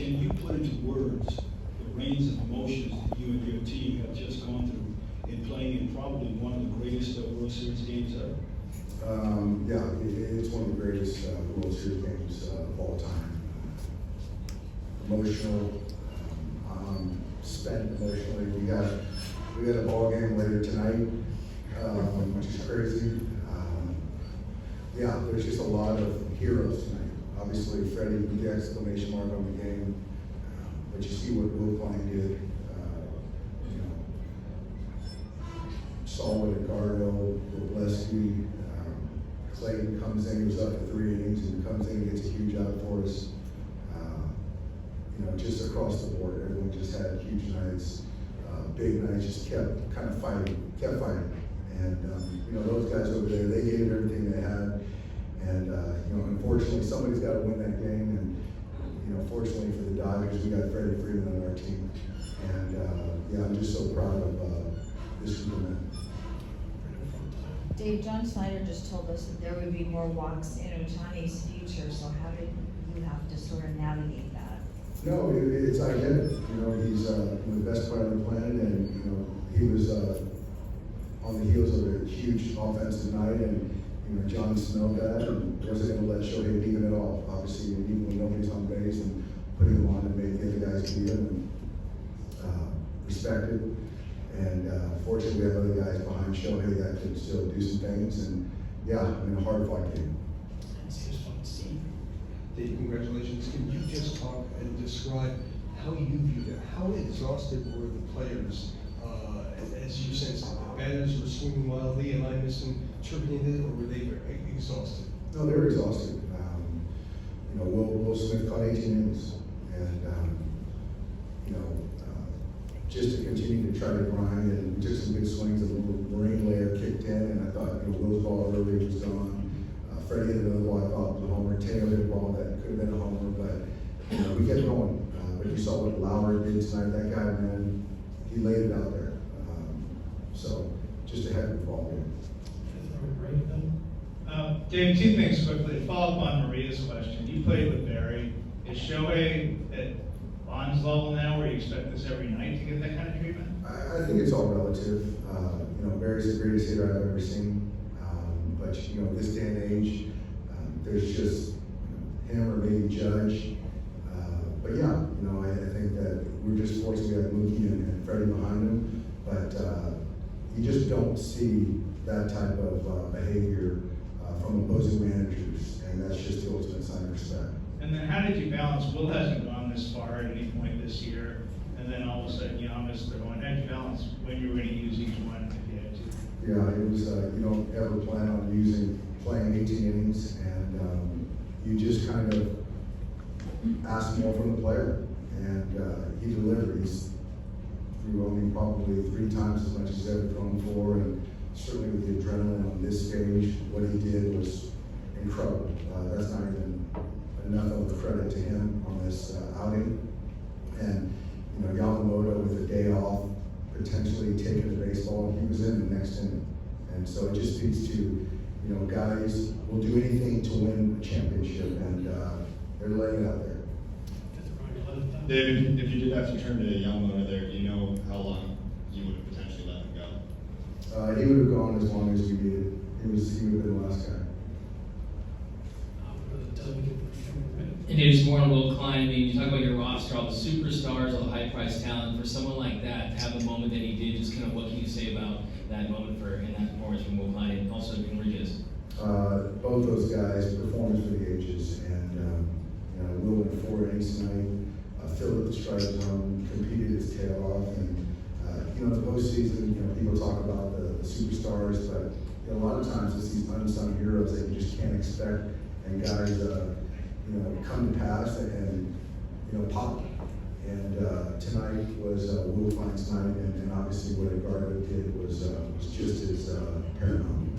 can you put into words the range of emotions that you and your team have just gone through in playing in probably one of the greatest World Series games ever? Yeah, it's one of the greatest World Series games of all time. Emotional, spent emotionally. We got a ball game later tonight, which is crazy. Yeah, there's just a lot of heroes tonight. Obviously, Freddie with the exclamation mark on the game, but you see what Will Klein did. You know, Saul Edgardo, Gillespie, Clayton comes in, he was up for 3 innings, and comes in and gets a huge out for us. You know, just across the board, everyone just had huge nights, big nights, just kept kind of fighting. And, you know, those guys over there, they gave everything they had. And, you know, unfortunately, somebody's got to win that game. And, you know, fortunately for the Dodgers, we got Freddie Freeman on our team. And, yeah, I'm just so proud of this group of men. Dave, John Snyder just told us that there would be more walks in Ohtani's future, so how did you have to sort of navigate that? No, it's identity. You know, he's the best player on the planet, and, you know, he was on the heels of a huge offensive night, and, you know, John smelled that and wasn't going to let Shohei beat him at all. Obviously, even when nobody's on base, and putting him on and made the other guys beat him and respected. And fortunately, we have other guys behind Shohei that can still do some things. And yeah, I mean, a hard fought game. Dave, congratulations. Can you just talk and describe how you viewed it? How exhausted were the players as you sensed it? The batters were swinging wildly, am I misinterpreting it, or were they exhausted? No, they were exhausted. You know, Will Smith caught 18 innings, and you know, just to continue to try to grind, and we took some good swings. The little marine layer kicked in, and I thought, you know, Will's ball early was gone. Freddie hit another ball I thought was a homer. Teo hit a ball that could have been a homer, but you know, we kept going. But you saw what Lauer did tonight. That guy, man, he laid it out there. So just a heck of a ball game. Dave, 2 things quickly. To follow up on Maria's question, you played with Barry. Is Shohei at Bond's level now, where you expect this every night to get that kind of treatment? I think it's all relative. You know, Barry's the greatest hitter I've ever seen. But you know, this day and age, there's just him or maybe Judge. But yeah, you know, I think that we're just fortunate we have Mookie and Freddie behind him. But you just don't see that type of behavior from opposing managers, and that's just the ultimate sign of respect. And then how did you balance? Will hasn't gone this far at any point this year, and then all of a sudden Giannis, they're going. How did you balance when you were going to use each one if you had to? Yeah, it was, you don't ever plan on playing 18 innings, and you just kind of ask more from the player, and he delivered. He's threw only probably 3 times as much as he's ever thrown for, and certainly with the adrenaline on this stage, what he did was incredible. That's not even enough of a credit to him on this outing. And, you know, Yamamoto with a day off, potentially taking the baseball, he was in the next inning. And so it just speaks to, you know, guys will do anything to win a championship, and they're laying it out there. David, if you did have to turn to Yamamoto there, do you know how long you would have potentially let him go? He would have gone as long as we needed. He would have been the last guy. And it's more on Will Klein. I mean, you talk about your roster, all the superstars, all the high-priced talent. For someone like that to have the moment that he did, just kind of what can you say about that moment in that performance from Will Klein and also Enriquez? Both those guys, performance for the ages, and you know, Will went 4 innings tonight, filled with the strike zone, competed his tail off, and you know, in the postseason, you know, people talk about the superstars, but you know, a lot of times it's these unsung heroes that you just can't expect, and guys, you know, come to pass and you know, pop. And tonight was Will Klein's night, and obviously what Edgardo did was just as paramount.